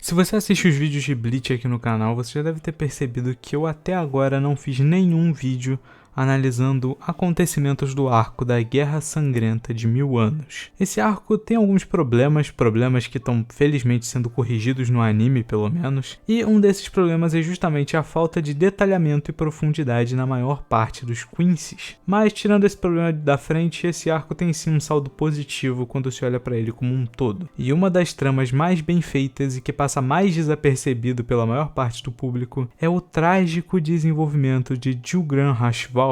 Se você assiste os vídeos de Bleach aqui no canal, você já deve ter percebido que eu até agora não fiz nenhum vídeo analisando acontecimentos do arco da Guerra Sangrenta de 1000 anos. Esse arco tem alguns problemas que estão felizmente sendo corrigidos no anime pelo menos, e um desses problemas é justamente a falta de detalhamento e profundidade na maior parte dos Quincy's. Mas tirando esse problema da frente, esse arco tem sim um saldo positivo quando se olha para ele como um todo. E uma das tramas mais bem feitas e que passa mais desapercebido pela maior parte do público é o trágico desenvolvimento de Julgran Haschwalth,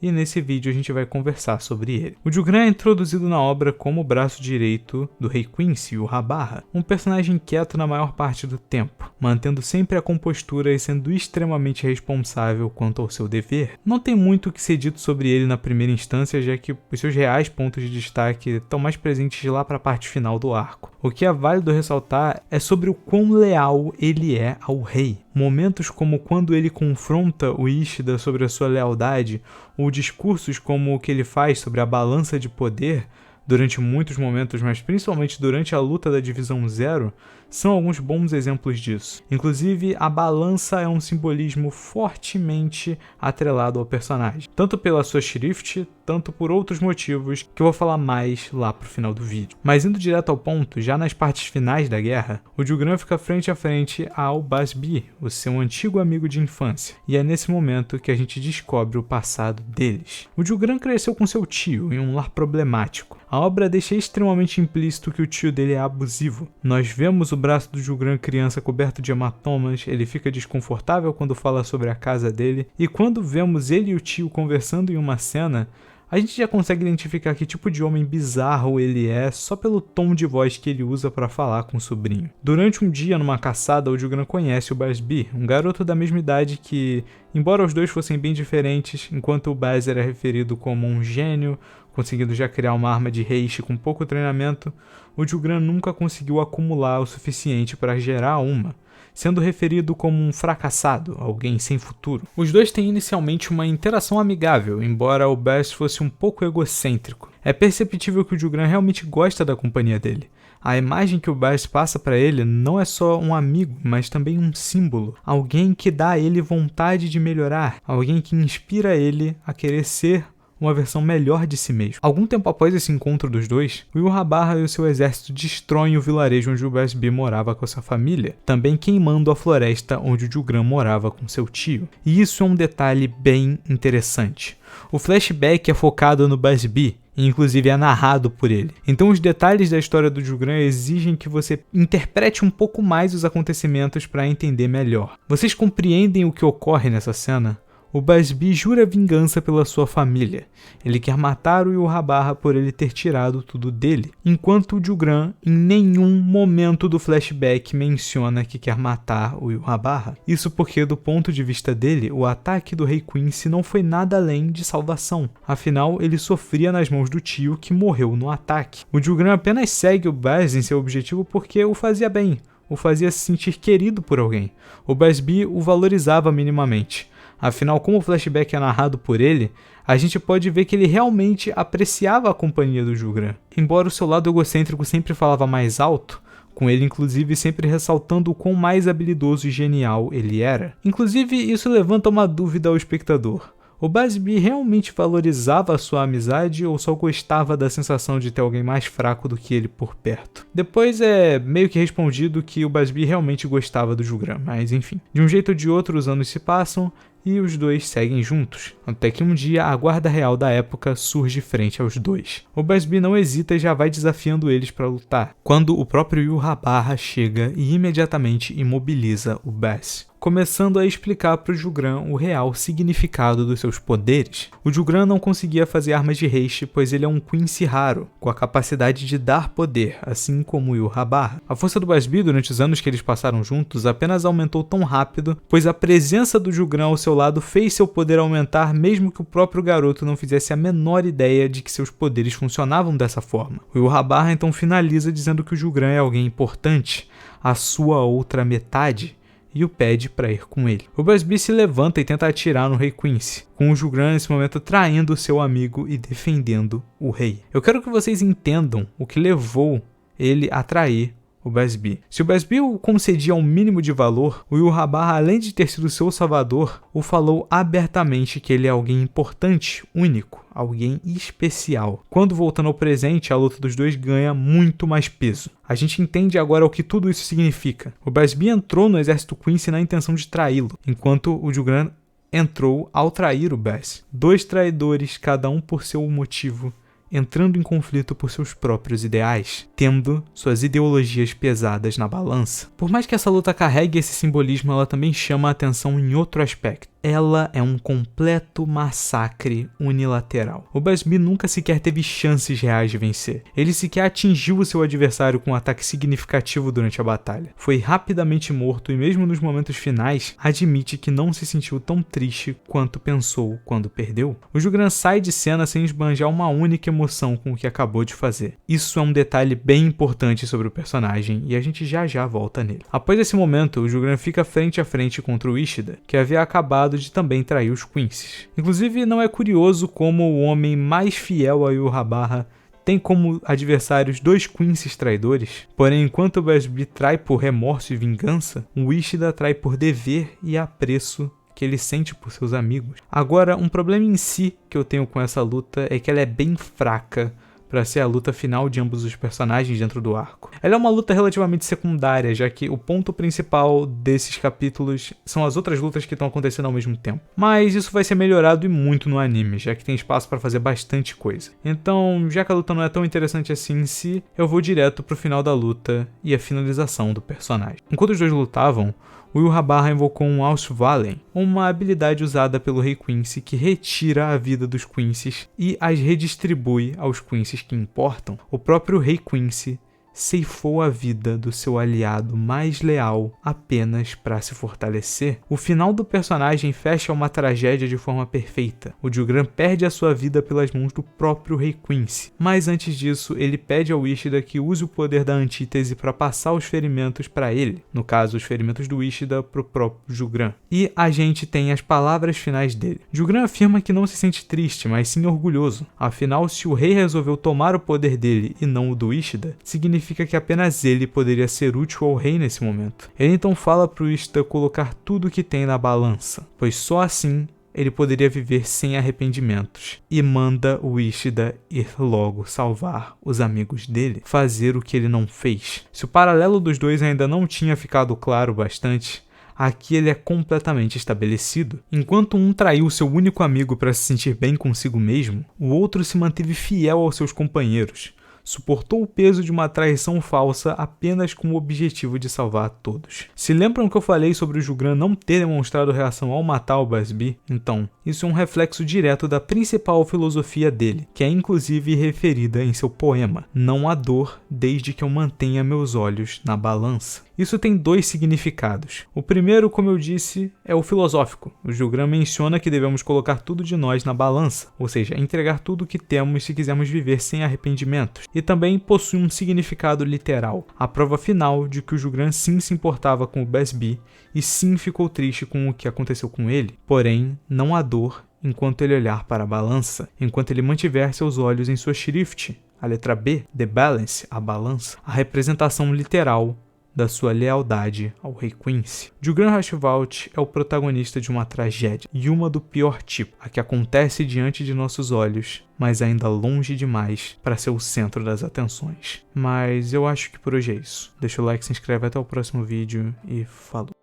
e nesse vídeo a gente vai conversar sobre ele. O Julgran é introduzido na obra como o braço direito do Rei Quincy, o Habarra, um personagem quieto na maior parte do tempo, mantendo sempre a compostura e sendo extremamente responsável quanto ao seu dever. Não tem muito o que ser dito sobre ele na primeira instância, já que os seus reais pontos de destaque estão mais presentes lá para a parte final do arco. O que é válido ressaltar é sobre o quão leal ele é ao rei. Momentos como quando ele confronta o Ishida sobre a sua lealdade, ou discursos como o que ele faz sobre a balança de poder, durante muitos momentos, mas principalmente durante a luta da Divisão Zero, são alguns bons exemplos disso. Inclusive, a balança é um simbolismo fortemente atrelado ao personagem, tanto pela sua shrift, tanto por outros motivos que eu vou falar mais lá pro final do vídeo. Mas indo direto ao ponto, já nas partes finais da guerra, o Julgran fica frente a frente ao Basbi, o seu antigo amigo de infância, e é nesse momento que a gente descobre o passado deles. O Julgran cresceu com seu tio em um lar problemático. A obra deixa extremamente implícito que o tio dele é abusivo. Nós vemos o braço do Julgran criança coberto de hematomas, ele fica desconfortável quando fala sobre a casa dele, e quando vemos ele e o tio conversando em uma cena, a gente já consegue identificar que tipo de homem bizarro ele é só pelo tom de voz que ele usa para falar com o sobrinho. Durante um dia numa caçada, o Julgran conhece o Basbi, um garoto da mesma idade que, embora os dois fossem bem diferentes, enquanto o Bas era referido como um gênio, conseguindo já criar uma arma de reishi com pouco treinamento, o Julgran nunca conseguiu acumular o suficiente para gerar uma, sendo referido como um fracassado, alguém sem futuro. Os dois têm inicialmente uma interação amigável, embora o Bas fosse um pouco egocêntrico. É perceptível que o Julgran realmente gosta da companhia dele. A imagem que o Bas passa para ele não é só um amigo, mas também um símbolo. Alguém que dá a ele vontade de melhorar, alguém que inspira ele a querer ser uma versão melhor de si mesmo. Algum tempo após esse encontro dos dois, o Yurrabarra e o seu exército destroem o vilarejo onde o Basbi morava com sua família, também queimando a floresta onde o Julgran morava com seu tio. E isso é um detalhe bem interessante. O flashback é focado no Basbi, e inclusive é narrado por ele. Então os detalhes da história do Julgran exigem que você interprete um pouco mais os acontecimentos para entender melhor. Vocês compreendem o que ocorre nessa cena? O Basbi jura vingança pela sua família. Ele quer matar o Yurrabarra por ele ter tirado tudo dele, enquanto o Julgran em nenhum momento do flashback menciona que quer matar o Yurrabarra. Isso porque, do ponto de vista dele, o ataque do Rei Quincy não foi nada além de salvação. Afinal, ele sofria nas mãos do tio que morreu no ataque. O Julgran apenas segue o Bas em seu objetivo porque o fazia bem, o fazia se sentir querido por alguém. O Basbi o valorizava minimamente. Afinal, como o flashback é narrado por ele, a gente pode ver que ele realmente apreciava a companhia do Julgran. Embora o seu lado egocêntrico sempre falava mais alto, com ele inclusive sempre ressaltando o quão mais habilidoso e genial ele era. Inclusive, isso levanta uma dúvida ao espectador. O Basbi realmente valorizava a sua amizade ou só gostava da sensação de ter alguém mais fraco do que ele por perto? Depois é meio que respondido que o Basbi realmente gostava do Julgran, mas enfim. De um jeito ou de outro, os anos se passam e os dois seguem juntos, até que um dia a guarda real da época surge frente aos dois. O Basbi não hesita e já vai desafiando eles para lutar, quando o próprio Yurrabarra chega e imediatamente imobiliza o Bas, começando a explicar para o Julgran o real significado dos seus poderes. O Julgran não conseguia fazer armas de reishi, pois ele é um Quincy raro, com a capacidade de dar poder, assim como o Yurrabarra. A força do Basbi durante os anos que eles passaram juntos apenas aumentou tão rápido, pois a presença do Julgran ao seu lado fez seu poder aumentar mesmo que o próprio garoto não fizesse a menor ideia de que seus poderes funcionavam dessa forma. O Yurrabarra então finaliza dizendo que o Julgran é alguém importante, a sua outra metade, e o pede para ir com ele. O Basbi se levanta e tenta atirar no Rei Quincy, com o Julgran nesse momento traindo seu amigo e defendendo o rei. Eu quero que vocês entendam o que levou ele a trair o o Basbi. Se o Basbi o concedia um mínimo de valor, o Yhwach, além de ter sido seu salvador, o falou abertamente que ele é alguém importante, único, alguém especial. Quando voltando ao presente, a luta dos dois ganha muito mais peso. A gente entende agora o que tudo isso significa. O Basbi entrou no exército Quincy na intenção de traí-lo, enquanto o Jugran entrou ao trair o Bas. Dois traidores, cada um por seu motivo, entrando em conflito por seus próprios ideais, tendo suas ideologias pesadas na balança. Por mais que essa luta carregue esse simbolismo, ela também chama a atenção em outro aspecto. Ela é um completo massacre unilateral. O Basbi nunca sequer teve chances reais de vencer. Ele sequer atingiu o seu adversário com um ataque significativo durante a batalha. Foi rapidamente morto e mesmo nos momentos finais, admite que não se sentiu tão triste quanto pensou quando perdeu. O Jugran sai de cena sem esbanjar uma única emoção com o que acabou de fazer. Isso é um detalhe bem importante sobre o personagem e a gente já volta nele. Após esse momento, o Jugran fica frente a frente contra o Ishida, que havia acabado de também trair os Quincy's. Inclusive, não é curioso como o homem mais fiel a Yhwach tem como adversários dois Quincy's traidores? Porém, enquanto o Basbi trai por remorso e vingança, o Ishida trai por dever e apreço que ele sente por seus amigos. Agora, um problema em si que eu tenho com essa luta é que ela é bem fraca para ser a luta final de ambos os personagens dentro do arco. Ela é uma luta relativamente secundária, já que o ponto principal desses capítulos são as outras lutas que estão acontecendo ao mesmo tempo. Mas isso vai ser melhorado e muito no anime, já que tem espaço para fazer bastante coisa. Então, já que a luta não é tão interessante assim em si, eu vou direto pro final da luta e a finalização do personagem. Enquanto os dois lutavam, o Yhwach invocou um Ausvallen, uma habilidade usada pelo Rei Quincy que retira a vida dos Quincy's e as redistribui aos Quincy's que importam. O próprio Rei Quincy ceifou a vida do seu aliado mais leal apenas para se fortalecer. O final do personagem fecha uma tragédia de forma perfeita. O Jugran perde a sua vida pelas mãos do próprio Rei Quincy, mas antes disso ele pede ao Ishida que use o poder da antítese para passar os ferimentos para ele, no caso os ferimentos do Ishida para o próprio Jugran. E a gente tem as palavras finais dele. Jugran afirma que não se sente triste, mas sim orgulhoso. Afinal, se o rei resolveu tomar o poder dele e não o do Ishida, significa que apenas ele poderia ser útil ao rei nesse momento. Ele então fala para o Ishida colocar tudo o que tem na balança, pois só assim ele poderia viver sem arrependimentos, e manda o Ishida ir logo salvar os amigos dele, fazer o que ele não fez. Se o paralelo dos dois ainda não tinha ficado claro bastante, aqui ele é completamente estabelecido. Enquanto um traiu seu único amigo para se sentir bem consigo mesmo, o outro se manteve fiel aos seus companheiros. Suportou o peso de uma traição falsa apenas com o objetivo de salvar todos. Se lembram que eu falei sobre o Jugran não ter demonstrado reação ao matar o Basbi? Então, isso é um reflexo direto da principal filosofia dele, que é inclusive referida em seu poema: "Não há dor desde que eu mantenha meus olhos na balança". Isso tem dois significados. O primeiro, como eu disse, é o filosófico. O Jugran menciona que devemos colocar tudo de nós na balança, ou seja, entregar tudo o que temos se quisermos viver sem arrependimentos. E também possui um significado literal, a prova final de que o Jugran sim se importava com o Basbi e sim ficou triste com o que aconteceu com ele. Porém, não há dor enquanto ele olhar para a balança, enquanto ele mantiver seus olhos em sua shrift, a letra B, the balance, a balança, a representação literal da sua lealdade ao Rei Quincy. Jugran Hashvalt é o protagonista de uma tragédia, e uma do pior tipo, a que acontece diante de nossos olhos, mas ainda longe demais para ser o centro das atenções. Mas eu acho que por hoje é isso. Deixa o like, se inscreve, até o próximo vídeo e falou!